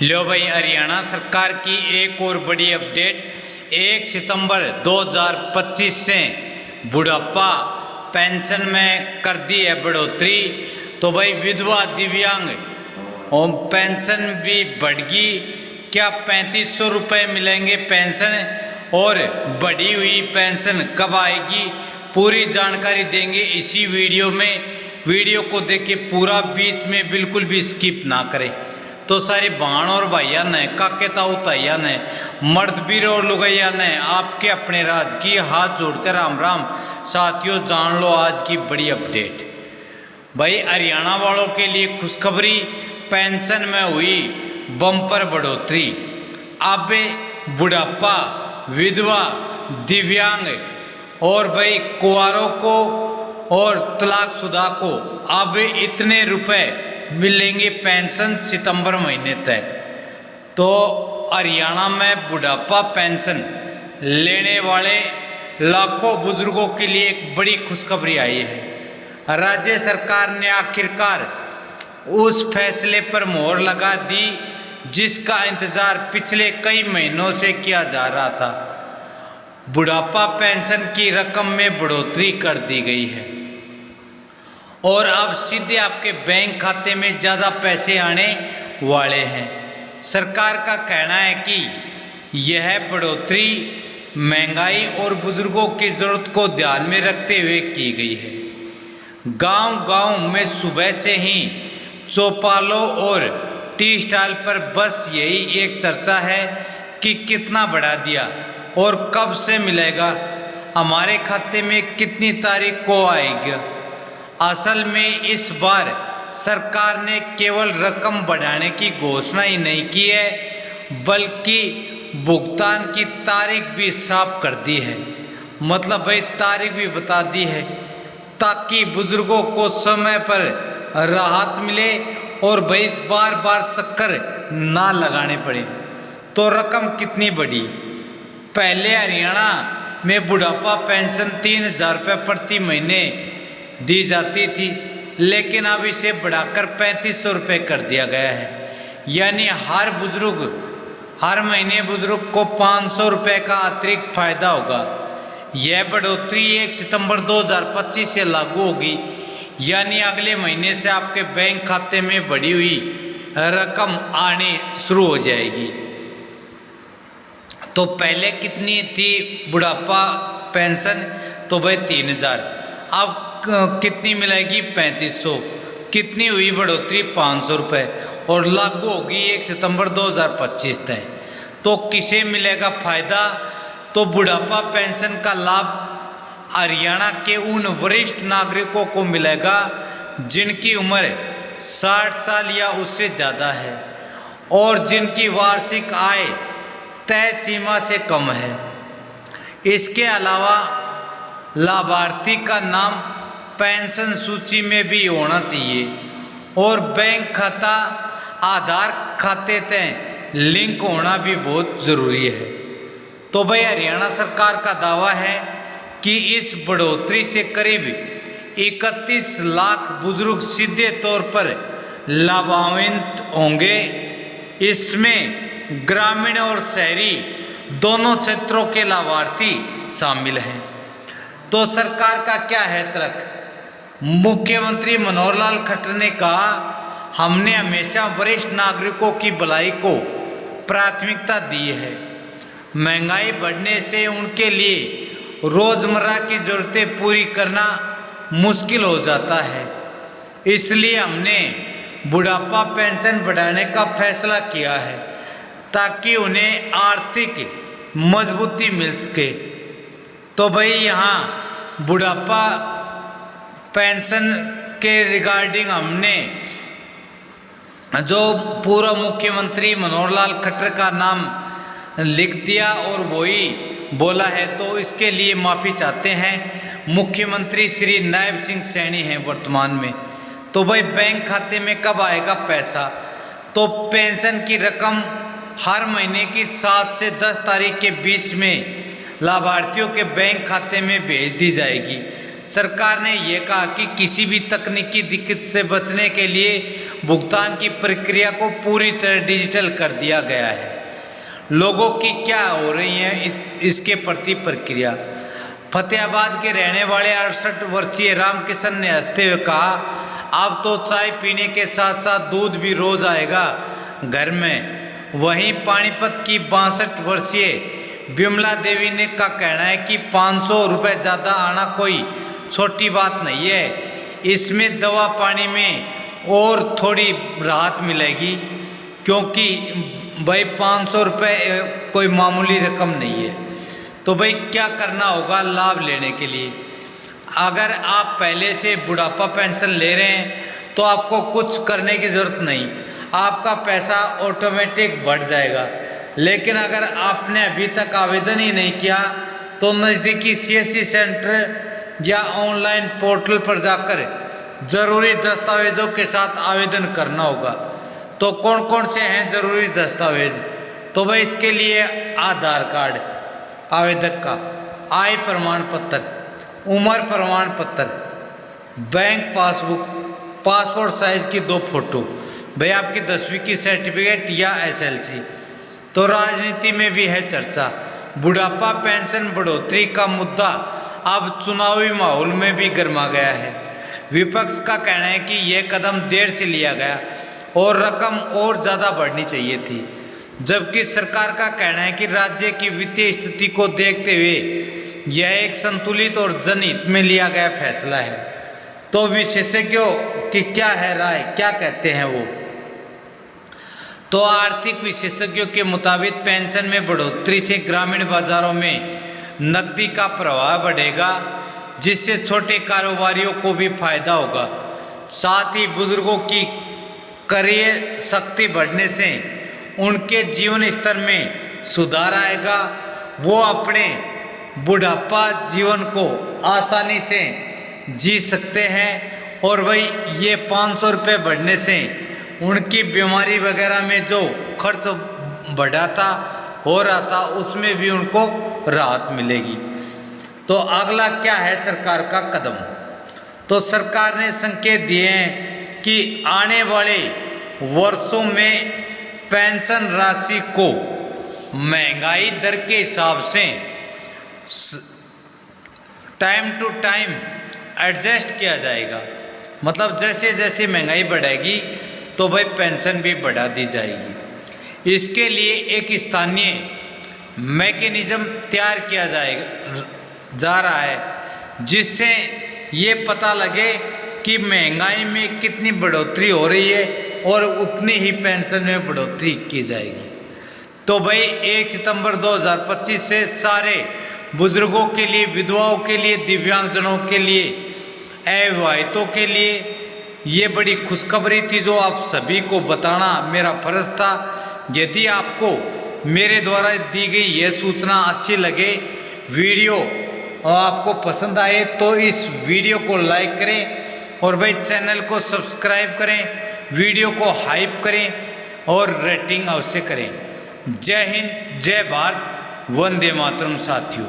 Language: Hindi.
लो भाई, हरियाणा सरकार की एक और बड़ी अपडेट। 1 सितंबर 2025 से बुढ़ापा पेंशन में कर दी है बढ़ोतरी। तो भाई विधवा दिव्यांग और पेंशन भी बढ़गी। क्या 3500 रुपये मिलेंगे पेंशन, और बढ़ी हुई पेंशन कब आएगी, पूरी जानकारी देंगे इसी वीडियो में। वीडियो को देखिए पूरा, बीच में बिल्कुल भी स्किप ना करें। तो सारे बहन और भैया ने, काके ताऊ ताइया ने, मर्द वीर और लुगैया ने आपके अपने राज की हाथ जोड़कर राम राम। साथियों, जान लो आज की बड़ी अपडेट। भाई हरियाणा वालों के लिए खुशखबरी, पेंशन में हुई बम्पर बढ़ोतरी। अब बुढ़ापा, विधवा, दिव्यांग और भाई कुंवारों को और तलाकशुदा को अब इतने रुपए मिलेंगे पेंशन सितंबर महीने तक। तो हरियाणा में बुढ़ापा पेंशन लेने वाले लाखों बुजुर्गों के लिए एक बड़ी खुशखबरी आई है। राज्य सरकार ने आखिरकार उस फैसले पर मोहर लगा दी जिसका इंतजार पिछले कई महीनों से किया जा रहा था। बुढ़ापा पेंशन की रकम में बढ़ोतरी कर दी गई है और अब सीधे आपके बैंक खाते में ज़्यादा पैसे आने वाले हैं। सरकार का कहना है कि यह बढ़ोतरी महंगाई और बुजुर्गों की ज़रूरत को ध्यान में रखते हुए की गई है। गांव-गांव में सुबह से ही चौपालों और टी स्टॉल पर बस यही एक चर्चा है कि कितना बढ़ा दिया और कब से मिलेगा, हमारे खाते में कितनी तारीख को आएगा। असल में इस बार सरकार ने केवल रकम बढ़ाने की घोषणा ही नहीं की है, बल्कि भुगतान की तारीख भी साफ कर दी है। मतलब भाई तारीख भी बता दी है ताकि बुजुर्गों को समय पर राहत मिले और भाई बार बार चक्कर ना लगाने पड़े। तो रकम कितनी बढ़ी? पहले हरियाणा में बुढ़ापा पेंशन 3000 रुपये प्रति महीने दी जाती थी, लेकिन अब इसे बढ़ाकर 3500 रुपये कर दिया गया है। यानी हर महीने बुजुर्ग को 500 रुपये का अतिरिक्त फायदा होगा। यह बढ़ोतरी 1 सितंबर 2025 से लागू होगी, यानी अगले महीने से आपके बैंक खाते में बढ़ी हुई रकम आनी शुरू हो जाएगी। तो पहले कितनी थी बुढ़ापा पेंशन? तो भाई 3000, अब कितनी मिलेगी? 3500। कितनी हुई बढ़ोतरी? 500 रुपये, और लागू होगी 1 सितंबर 2025 तक। तो किसे मिलेगा फायदा? तो बुढ़ापा पेंशन का लाभ हरियाणा के उन वरिष्ठ नागरिकों को मिलेगा जिनकी उम्र 60 साल या उससे ज़्यादा है और जिनकी वार्षिक आय तय सीमा से कम है। इसके अलावा लाभार्थी का नाम पेंशन सूची में भी होना चाहिए और बैंक खाता आधार खाते तक लिंक होना भी बहुत ज़रूरी है। तो भाई हरियाणा सरकार का दावा है कि इस बढ़ोतरी से करीब 31 लाख बुजुर्ग सीधे तौर पर लाभान्वित होंगे। इसमें ग्रामीण और शहरी दोनों क्षेत्रों के लाभार्थी शामिल हैं। तो सरकार का क्या है तर्क? मुख्यमंत्री मनोहर लाल खट्टर ने कहा, हमने हमेशा वरिष्ठ नागरिकों की भलाई को प्राथमिकता दी है। महंगाई बढ़ने से उनके लिए रोज़मर्रा की ज़रूरतें पूरी करना मुश्किल हो जाता है, इसलिए हमने बुढ़ापा पेंशन बढ़ाने का फैसला किया है ताकि उन्हें आर्थिक मजबूती मिल सके। तो भाई यहाँ बुढ़ापा पेंशन के रिगार्डिंग हमने जो पूर्व मुख्यमंत्री मनोहर लाल खट्टर का नाम लिख दिया और वही बोला है, तो इसके लिए माफ़ी चाहते हैं। मुख्यमंत्री श्री नायब सिंह सैनी हैं वर्तमान में। तो भाई बैंक खाते में कब आएगा पैसा? तो पेंशन की रकम हर महीने की 7 से 10 तारीख के बीच में लाभार्थियों के बैंक खाते में भेज दी जाएगी। सरकार ने यह कहा कि किसी भी तकनीकी दिक्कत से बचने के लिए भुगतान की प्रक्रिया को पूरी तरह डिजिटल कर दिया गया है। लोगों की क्या हो रही है इसके प्रति प्रक्रिया। फतेहाबाद के रहने वाले 68 वर्षीय रामकिशन ने हंसते हुए कहा, अब तो चाय पीने के साथ साथ दूध भी रोज आएगा घर में। वहीं पानीपत की 62 वर्षीय विमला देवी ने का कहना है कि 500 रुपये ज़्यादा आना कोई छोटी बात नहीं है, इसमें दवा पानी में और थोड़ी राहत मिलेगी, क्योंकि भाई 500 रुपये कोई मामूली रकम नहीं है। तो भाई क्या करना होगा लाभ लेने के लिए। अगर आप पहले से बुढ़ापा पेंशन ले रहे हैं तो आपको कुछ करने की ज़रूरत नहीं, आपका पैसा ऑटोमेटिक बढ़ जाएगा। लेकिन अगर आपने अभी तक आवेदन ही नहीं किया तो नज़दीकी CSC सेंटर या ऑनलाइन पोर्टल पर जाकर ज़रूरी दस्तावेज़ों के साथ आवेदन करना होगा। तो कौन कौन से हैं ज़रूरी दस्तावेज? तो भाई इसके लिए आधार कार्ड आवेदक का, आय प्रमाण पत्र, उम्र प्रमाण पत्र, बैंक पासबुक, पासपोर्ट साइज की 2 फोटो, भाई आपकी 10वीं की सर्टिफिकेट या SLC। तो राजनीति में भी है चर्चा। बुढ़ापा पेंशन बढ़ोतरी का मुद्दा अब चुनावी माहौल में भी गर्मा गया है। विपक्ष का कहना है कि यह कदम देर से लिया गया और रकम और ज़्यादा बढ़नी चाहिए थी, जबकि सरकार का कहना है कि राज्य की वित्तीय स्थिति को देखते हुए यह एक संतुलित और जनहित में लिया गया फैसला है। तो विशेषज्ञों की क्या है राय, क्या कहते हैं वो? तो आर्थिक विशेषज्ञों के मुताबिक पेंशन में बढ़ोतरी से ग्रामीण बाजारों में नकदी का प्रवाह बढ़ेगा, जिससे छोटे कारोबारियों को भी फायदा होगा। साथ ही बुजुर्गों की क्रय शक्ति बढ़ने से उनके जीवन स्तर में सुधार आएगा, वो अपने बुढ़ापा जीवन को आसानी से जी सकते हैं। और वही ये 500 रुपये बढ़ने से उनकी बीमारी वगैरह में जो खर्च बढ़ाता हो रहा था उसमें भी उनको राहत मिलेगी। तो अगला क्या है सरकार का कदम? तो सरकार ने संकेत दिए हैं कि आने वाले वर्षों में पेंशन राशि को महंगाई दर के हिसाब से टाइम टू टाइम एडजस्ट किया जाएगा। मतलब जैसे जैसे महंगाई बढ़ेगी तो भाई पेंशन भी बढ़ा दी जाएगी। इसके लिए एक स्थानीय मैकेनिज्म तैयार किया जा रहा है, जिससे ये पता लगे कि महंगाई में कितनी बढ़ोतरी हो रही है और उतनी ही पेंशन में बढ़ोतरी की जाएगी। तो भाई 1 सितंबर 2025 से सारे बुजुर्गों के लिए, विधवाओं के लिए, दिव्यांगजनों के लिए, अविवाहितों के लिए ये बड़ी खुशखबरी थी जो आप सभी को बताना मेरा फर्ज था। यदि आपको मेरे द्वारा दी गई यह सूचना अच्छी लगे, वीडियो और आपको पसंद आए तो इस वीडियो को लाइक करें और भाई चैनल को सब्सक्राइब करें, वीडियो को हाइप करें और रेटिंग अवश्य करें। जय हिंद, जय भारत, वंदे मातरम साथियों।